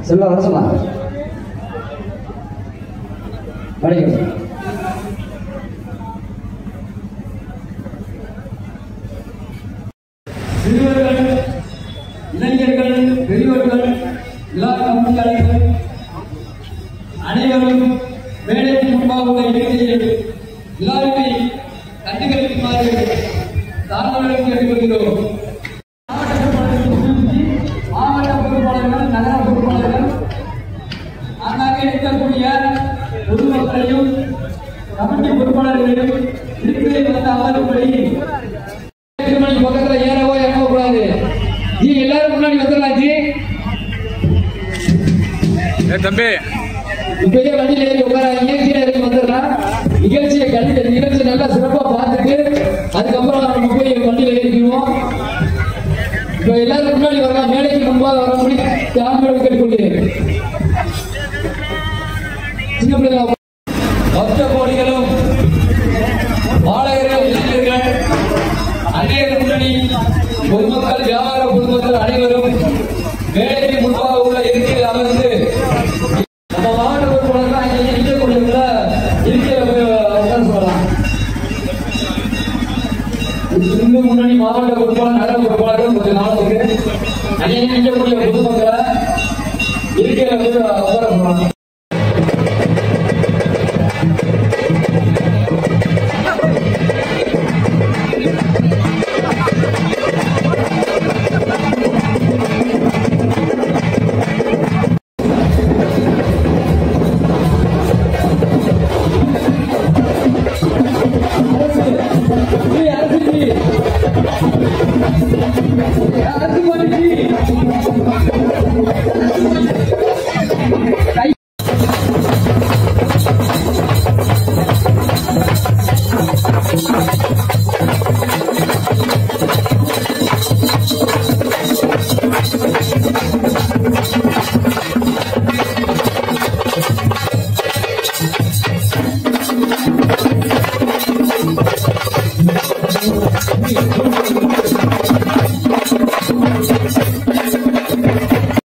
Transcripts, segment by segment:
செல்வா வரசமா வணக்கம். சிறுவர்கள், இளைஞர்கள், பெரியவர்கள், விழா கமிட்டியாளர்கள் அனைவரும் மேடைக்கு முன்பாக உள்ள இறுதியில் விழாவினை கண்டுகளிக்குமாறு தாழ்வுடன் கேட்டுக்கொள்கிறோம். மாவட்ட பொறுப்பாளர்கள், நகர பொறுப்பாளர்கள், அங்காங்கே இருக்கக்கூடிய பொதுமக்களையும் கமிட்டி பொறுப்பாளர்களையும் இருக்கையை வந்து அமரும்படி பக்கத்தில் ஏறவோ இறங்க கூடாது. ஜி எல்லாரும் முன்னாடி வந்துடலாம். ஜி தம்பி இப்பயே வண்டியில் ஏறி உட்காராங்க, கீழே இறங்கி வந்துடலாம். நிகழ்ச்சி நல்லா சிறப்பா பார்த்துட்டு அதுக்கப்புறம் நம்ம போய் வண்டியில் ஏறிக்குவோம். இப்ப எல்லாரும் முன்னாடி வரலாம், மேடைக்கு முன்பாக வர முடியும். கேட்டுக்கொள்கிறேன். சின்ன பிள்ளைங்க பக்த கோடிகளும் பாடகர்கள், இளைஞர்கள், அநேக முன்னணி பொதுமக்கள், வியாபார பொதுமக்கள் அனைவரும் மேடைக்கு முன்பாக உள்ள இருக்கையில் அமர்ந்து நம்ம மாவட்ட பொறுப்பாளர்கள் அங்கே இருக்கக்கூடிய இருக்கையில் சொல்லலாம். இந்து முன்னணி மாவட்ட பொறுப்பாளர், நகர பொறுப்பாளர்கள் கொஞ்சம் நாளுக்கு அங்கே இருக்கக்கூடிய பொதுமக்களை இருக்கையில் வந்து உட்கார சொல்லலாம்.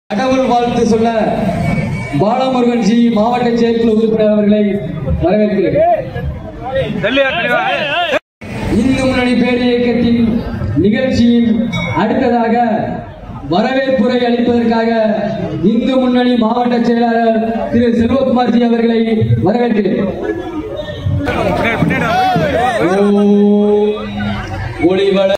கடவுள் வாழ்த்து சொல்ல பாலமுருகன் ஜி மாவட்ட செயற்குழு உறுப்பினர் அவர்களை வரவேற்கிறேன். இந்து முன்னணி பேர் இயக்கத்தின் நிகழ்ச்சியின் அடுத்ததாக வரவேற்புரை அளிப்பதற்காக இந்து முன்னணி மாவட்ட செயலாளர் திரு செல்வகுமார் ஜி அவர்களை வரவேற்கிறேன். ஒளிவள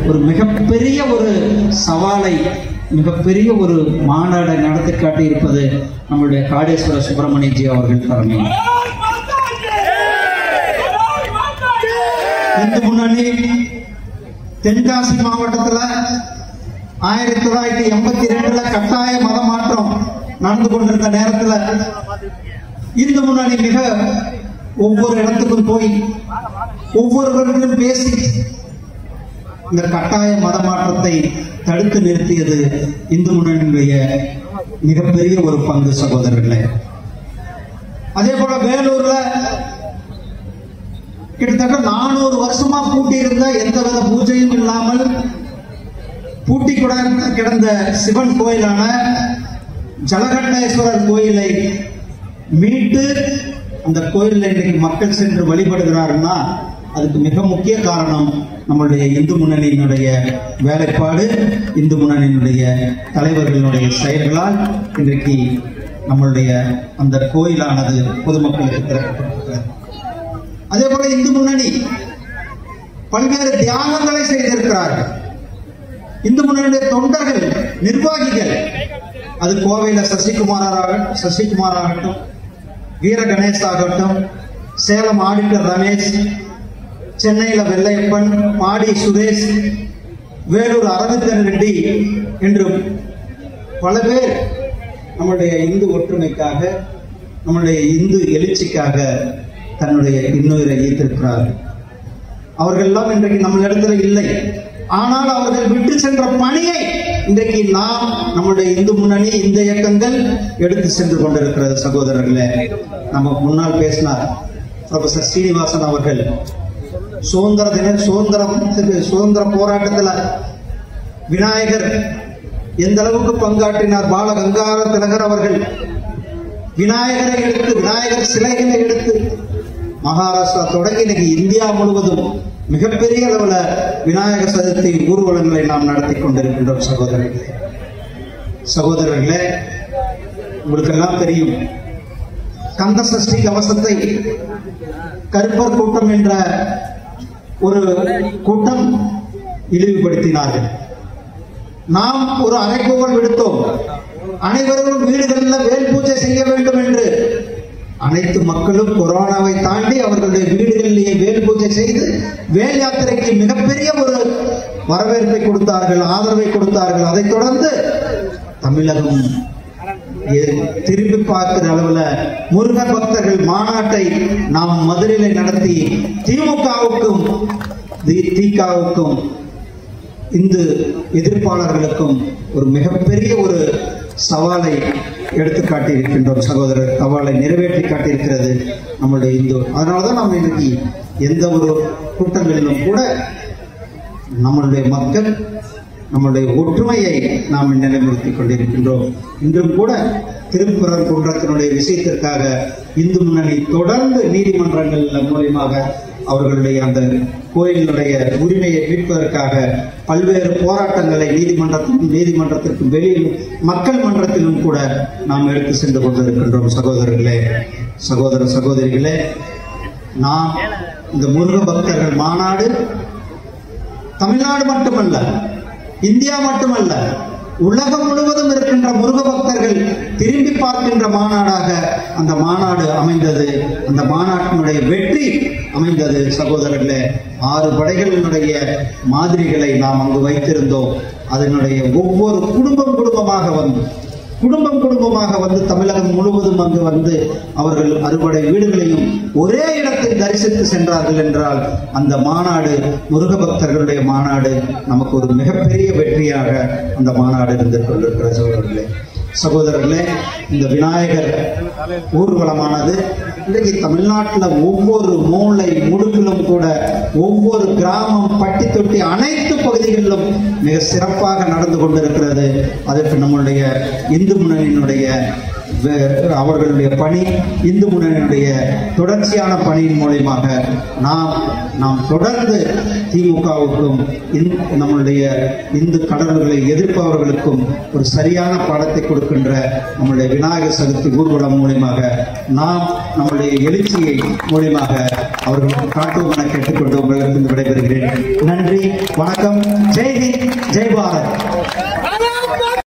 ஒரு மிகப்பெரிய ஒரு சவாலை, மிகப்பெரிய ஒரு மாநாடை நடத்தி காட்டி இருப்பது நம்முடைய காடேஸ்வர சுப்பிரமணியஜி அவர்கள் தலைமை. இந்து முன்னணி தென்காசி மாவட்டத்தில் 1982 கட்டாய மத மாற்றம் நடந்து கொண்டிருந்த நேரத்தில் இந்து முன்னணி மிக ஒவ்வொரு இடத்துக்கும் போய் ஒவ்வொருவர்களும் பேசி இந்த கட்டாய மத மாற்றத்தை தடுத்து நிறுத்தியது இந்து முன்னணியுடைய மிகப்பெரிய ஒரு பங்கு சகோதரர்களே. அதே போல வேலூர்ல கிட்டத்தட்ட 400 வருஷமா பூட்டி இருந்த எந்தவித பூஜையும் இல்லாமல் பூட்டி கிடந்த சிவன் கோயிலான ஜலகண்டேஸ்வரர் கோயிலை மீட்டு அந்த கோயிலில் இன்னைக்கு மக்கள் சென்று வழிபடுகிறார்னா அதுக்கு மிக முக்கிய காரணம் நம்மளுடைய இந்து முன்னணியினுடைய வேலைப்பாடு, இந்து முன்னணியினுடைய தலைவர்களுடைய செயல்களால் இன்றைக்கு நம்மளுடைய அந்த கோயிலானது பொதுமக்களுக்கு திறக்கப்பட்டிருக்கிறது. அதே போல இந்து முன்னணி பல்வேறு தியாகங்களை செய்திருக்கிறார்கள். இந்து முன்னணியுடைய தொண்டர்கள், நிர்வாகிகள், அது கோவையில சசிகுமார் ஆகட்டும், வீர கணேஷ் ஆகட்டும், சேலம் ஆடிட்டர் ரமேஷ், சென்னையில வெள்ளையப்பன், மாடி சுரேஷ், வேலூர் அரவிந்தன் ரெட்டி என்று பல பேர் நம்முடைய இந்து ஒற்றுமைக்காக, நம்முடைய இந்து எழுச்சிக்காக தன்னுடைய இன்னுயிரை ஈர்த்திருக்கிறார்கள். அவர்கள் எல்லாம் இன்றைக்கு நம்மளிடத்தில் இல்லை. ஆனால் அவர்கள் விட்டு சென்ற பணியை இன்றைக்கு நாம் நம்முடைய இந்து முன்னணி, இந்த இயக்கங்கள் எடுத்து சென்று கொண்டிருக்கிறது சகோதரர்களே. நம்ம முன்னால் பேசினார் ப்ரொஃபசர் சீனிவாசன் அவர்கள். சுதந்திர போராட்டத்தில் விநாயகர் எந்த அளவுக்கு பங்காற்றினார். பால கங்காதர திலகர் அவர்கள் விநாயகரை எடுத்து, விநாயகர் சிலைகளை எடுத்து மகாராஷ்டிரா தொடங்கி இன்னைக்கு இந்தியா முழுவதும் மிகப்பெரிய அளவுல விநாயகர் சதுர்த்தி ஊர்வலங்களை நாம் நடத்தி கொண்டிருக்கின்றோம் சகோதரர்களே. உங்களுக்கு எல்லாம் தெரியும், கந்த சஷ்டி கவசத்தை கருப்பர் கூட்டம் என்ற ஒரு கூட்டம் இழிவுபடுத்தினார்கள். நாம் ஒரு அறைகூவல் விடுத்தோம், அனைவரும் வீடுகளில் வேல் பூஜை செய்ய வேண்டும் என்று. அனைத்து மக்களும் கொரோனாவை தாண்டி அவர்களுடைய வீடுகளிலேயே வேல் பூஜை செய்து வேல் யாத்திரைக்கு மிகப்பெரிய ஒரு வரவேற்பை கொடுத்தார்கள், ஆதரவை கொடுத்தார்கள். அதைத் தொடர்ந்து தமிழகம் திரும்பி பார்க்கிற அளவுல முருகன் பக்தர்கள் மாநாட்டை நாம் மதுரையில நடத்தி திமுகவுக்கும் திகாவுக்கும் இந்து எதிர்ப்பாளர்களுக்கும் ஒரு மிகப்பெரிய ஒரு சவாலை எடுத்து காட்டியிருக்கின்றோம் சகோதரர். சவாலை நிறைவேற்றி காட்டியிருக்கிறது நம்மளுடைய இந்து. அதனாலதான் நாம் இன்னைக்கு எந்த ஒரு கூட்டங்களிலும் கூட நம்மளுடைய மக்கள், நம்முடைய ஒற்றுமையை நாம் நிலைநிறுத்திக் கொண்டிருக்கின்றோம். இன்றும் கூட திருக்குறள் குன்றத்தினுடைய விஷயத்திற்காக இந்து முன்னணி தொடர்ந்து நீதிமன்றங்கள் மூலமாக அவர்களுடைய அந்த கோயிலுடைய உரிமையை மீட்பதற்காக பல்வேறு போராட்டங்களை நீதிமன்றத்திற்கு வெளியிலும் மக்கள் மன்றத்திலும் கூட நாம் எடுத்து சென்று கொண்டிருக்கின்றோம் சகோதரர்களே, சகோதரிகளே. நாம் இந்த முருக பக்தர்கள் மாநாடு தமிழ்நாடு மட்டுமல்ல, இந்தியா மட்டுமல்ல, உலகம் முழுவதும் இருக்கின்ற முருக பக்தர்கள் திரும்பி பார்க்கின்ற மாநாடாக அந்த மாநாடு அமைந்தது. அந்த மாநாட்டினுடைய வெற்றி அமைந்தது சகோதரர்களே. 6 படைகளினுடைய மாதிரிகளை நாம் அங்கு வைத்திருந்தோம். அதனுடைய ஒவ்வொரு குடும்பமாக வந்து தமிழகம் முழுவதும் அங்கு வந்து அவர்கள் அறுபடை வீடுகளையும் ஒரே இடத்தில் தரிசித்து சென்றார்கள் என்றால் அந்த மாநாடு, முருக பக்தர்களுடைய மாநாடு, நமக்கு ஒரு மிகப்பெரிய வெற்றியாக அந்த மாநாடு இருந்து கொண்டிருக்கிற சகோதரர்களே. இந்த விநாயகர் ஊர்வலமானது இன்றைக்கு தமிழ்நாட்டில் ஒவ்வொரு மூளை முடுக்கிலும் கூட, ஒவ்வொரு கிராமம், பட்டி தொட்டி, அனைத்து பகுதிகளிலும் மிக சிறப்பாக நடந்து கொண்டிருக்கிறது. அதற்கு நம்முடைய இந்து முன்னணியினுடைய அவர்களுடைய பணி, இந்து முன்னணியுடைய தொடர்ச்சியான பணியின் மூலமாக நாம் தொடர்ந்து திமுகவுக்கும் நம்முடைய இந்து கடவுள்களை எதிர்ப்பவர்களுக்கும் ஒரு சரியான பாடத்தை கொடுக்கின்ற நம்முடைய விநாயகர் சதுர்த்தி ஊர்வலம் மூலமாக நம்முடைய எழுச்சியை மூலமாக அவர்களுக்கு காட்டுவோம் என கேட்டுக்கொண்டு உங்களுக்கு விடைபெறுகிறேன். நன்றி, வணக்கம். ஜெய் ஹிந்த், ஜெய் பாரத்.